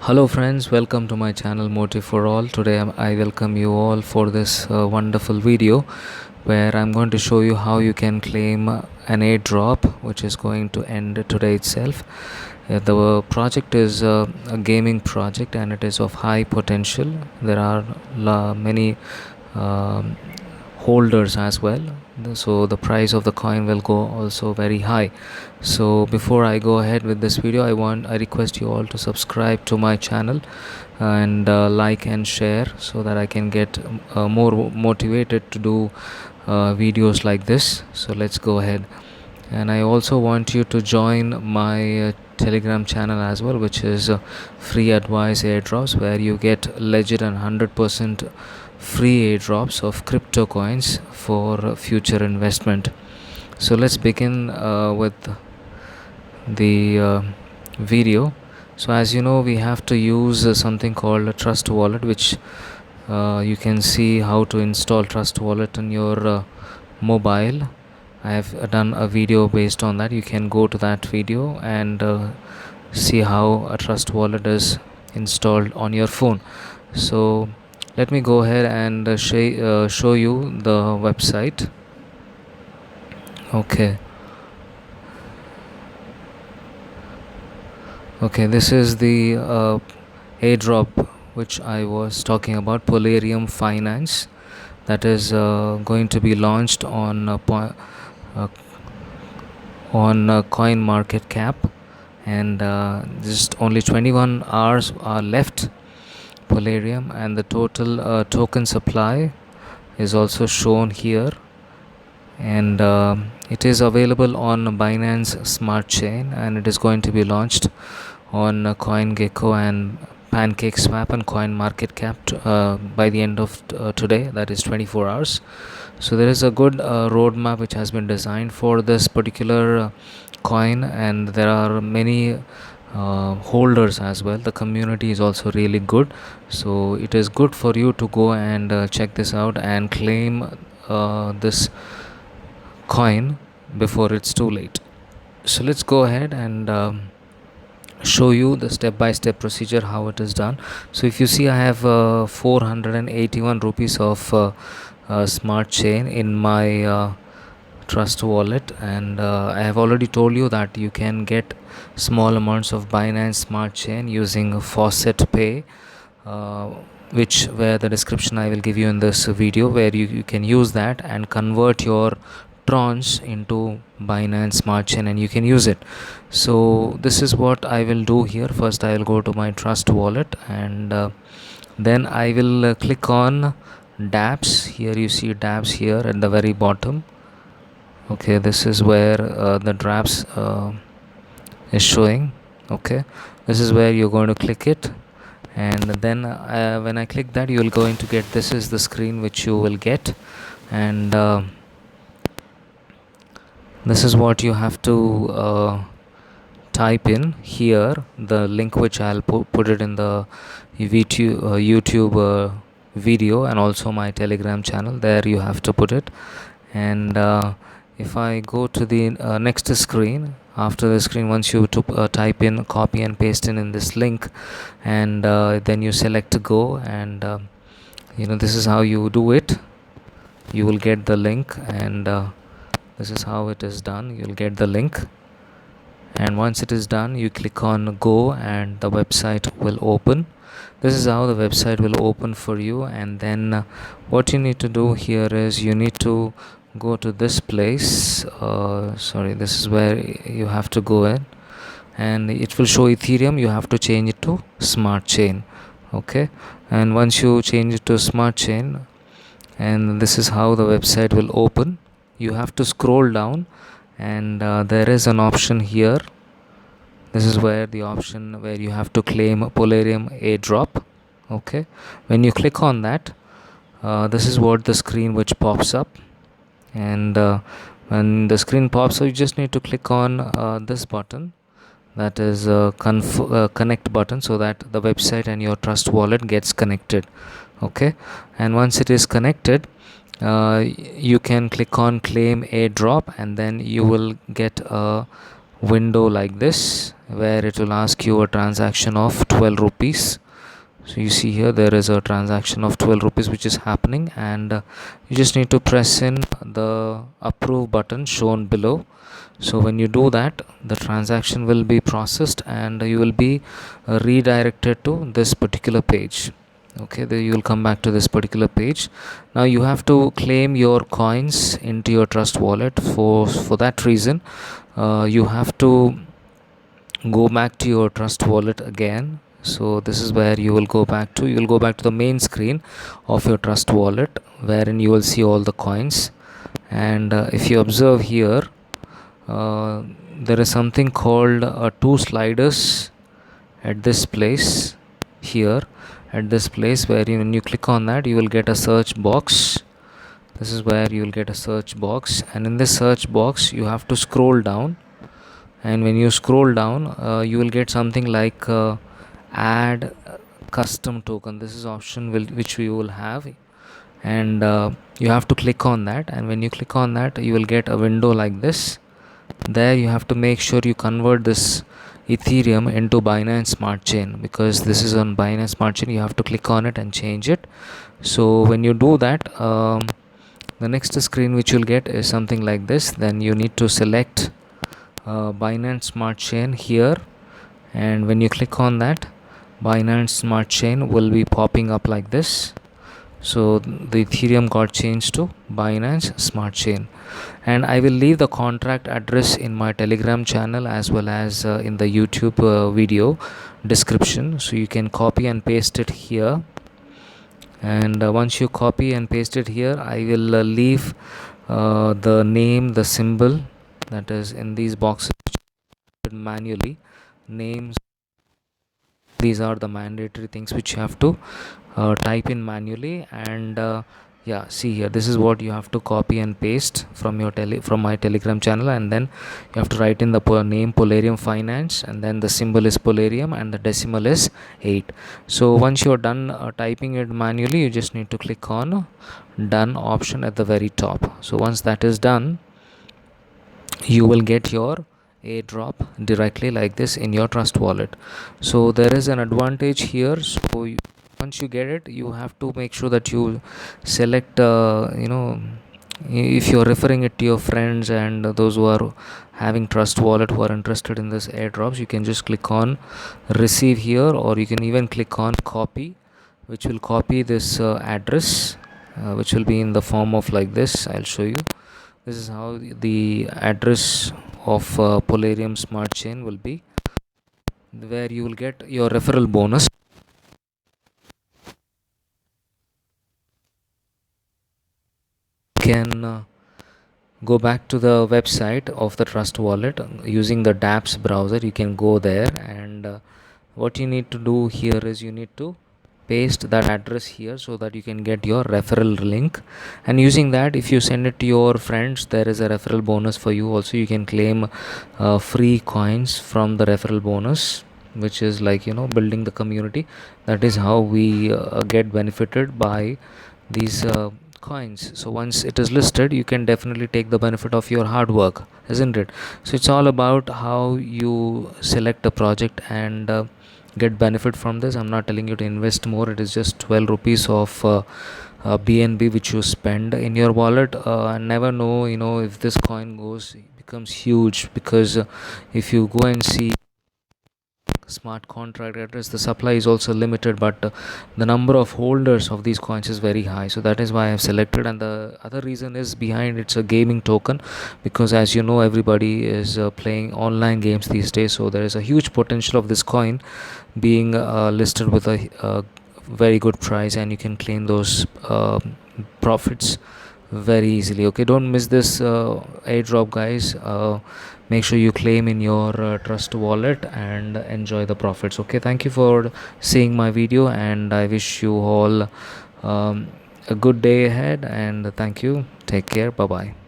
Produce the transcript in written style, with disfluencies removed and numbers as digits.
Hello friends, welcome to my channel Motive for All. Today I welcome you all for this wonderful video where I'm going to show you how you can claim an airdrop which is going to end today itself. The project is a gaming project and it is of high potential. There are many um, holders as well, so the price of the coin will go also very high. So before I go ahead with this video, I request you all to subscribe to my channel and like and share so that I can get more motivated to do videos like this. So let's go ahead, and I also want you to join my telegram channel as well, which is free advice airdrops, where you get legit and 100% free airdrops of crypto coins for future investment. So let's begin with the video. So as you know, we have to use something called a Trust Wallet, which you can see how to install Trust Wallet on your mobile. I have done a video based on that. You can go to that video and see how a Trust Wallet is installed on your phone. So let me go ahead and show you the website. Okay, this is the airdrop which I was talking about, Polarium Finance, that is going to be launched on uh, Coin Market Cap, and just only 21 hours are left. Polarium, and the total token supply is also shown here, and it is available on Binance Smart Chain, and it is going to be launched on CoinGecko and PancakeSwap and Coin Market Cap by the end of today, that is 24 hours. So there is a good roadmap which has been designed for this particular coin, and there are many holders as well. The community is also really good, so it is good for you to go and check this out and claim this coin before it's too late. So let's go ahead and show you the step-by-step procedure how it is done. So if you see, I have 481 rupees of smart chain in my Trust Wallet, and I have already told you that you can get small amounts of Binance Smart Chain using Faucet Pay, uh, which where the description I will give you in this video, where you can use that and convert your trons into Binance Smart Chain and you can use it. So this is what I will do here. First I will go to my Trust Wallet, and then I will click on dApps. Here you see dApps here at the very bottom. Okay, this is where the drafts is showing. Okay, this is where you're going to click it, and then when I click that, you will going to get, this is the screen which you will get, and this is what you have to type in here, the link which I'll put it in the YouTube video, and also my Telegram channel. There you have to put it, and if I go to the next screen, after the screen, once you type in, copy and paste in this link, and then you select go, and this is how you do it. You will get the link, and this is how it is done. You'll get the link, and once it is done, you click on go and the website will open. This is how the website will open for you, and then what you need to do here is you need to go to this place. This is where you have to go in, and it will show Ethereum. You have to change it to Smart Chain. Okay, and once you change it to Smart Chain, and this is how the website will open. You have to scroll down, and there is an option here. This is where the option where you have to claim Polarium airdrop. Okay, when you click on that, this is what the screen which pops up, and when the screen pops up, you just need to click on this button, that is connect button, so that the website and your Trust Wallet gets connected. Okay, and once it is connected, you can click on claim airdrop, and then you will get a window like this, where it will ask you a transaction of 12 rupees. So you see here there is a transaction of 12 rupees which is happening, and you just need to press in the approve button shown below. So when you do that, the transaction will be processed and you will be redirected to this particular page. Okay, then you will come back to this particular page. Now you have to claim your coins into your trust wallet. For that reason, you have to go back to your trust wallet again. So this is where you will go back to the main screen of your trust wallet, wherein you will see all the coins. And if you observe here, there is something called two sliders at this place here, at this place, where when you click on that, you will get a search box. This is where you will get a search box, and in this search box you have to scroll down. And when you scroll down, you will get something like add custom token. This is option which we will have, and you have to click on that. And when you click on that, you will get a window like this. There you have to make sure you convert this Ethereum into Binance Smart Chain, because this is on Binance Smart Chain. You have to click on it and change it. So when you do that, the next screen which you'll get is something like this. Then you need to select Binance Smart Chain here, and when you click on that, Binance Smart Chain will be popping up like this. So the Ethereum got changed to Binance Smart Chain, and I will leave the contract address in my Telegram channel as well as in the YouTube video description, so you can copy and paste it here. And once you copy and paste it here, I will leave the name, the symbol that is in these boxes manually. Names, these are the mandatory things which you have to type in manually. And yeah, see here, this is what you have to copy and paste from your from my Telegram channel. And then you have to write in the name Polarium Finance, and then the symbol is Polarium and the decimal is 8. So once you're done typing it manually, you just need to click on done option at the very top. So once that is done, you will get your airdrop directly like this in your trust wallet. So there is an advantage here. So once you get it, you have to make sure that you select if you're referring it to your friends and those who are having trust wallet who are interested in this airdrops, you can just click on receive here, or you can even click on copy, which will copy this address, which will be in the form of like this. I'll show you. This is how the address of Polarium Smart Chain will be, where you will get your referral bonus. You can go back to the website of the Trust Wallet using the dApps browser. You can go there, and what you need to do here is you need to paste that address here so that you can get your referral link. And using that, if you send it to your friends, there is a referral bonus for you. Also, you can claim free coins from the referral bonus, which is like building the community. That is how we get benefited by these coins. So once it is listed, you can definitely take the benefit of your hard work, isn't it? So it's all about how you select a project and get benefit from this. I'm not telling you to invest more. It is just 12 rupees of BNB which you spend in your wallet. Never know, if this coin becomes huge, because if you go and see smart contract address, the supply is also limited, but the number of holders of these coins is very high. So that is why I have selected. And the other reason is behind, it's a gaming token, because as you know, everybody is playing online games these days. So there is a huge potential of this coin being listed with a very good price, and you can claim those profits very easily. Okay, don't miss this airdrop, guys. Make sure you claim in your trust wallet and enjoy the profits. Okay, thank you for seeing my video, and I wish you all a good day ahead, and thank you. Take care. Bye bye.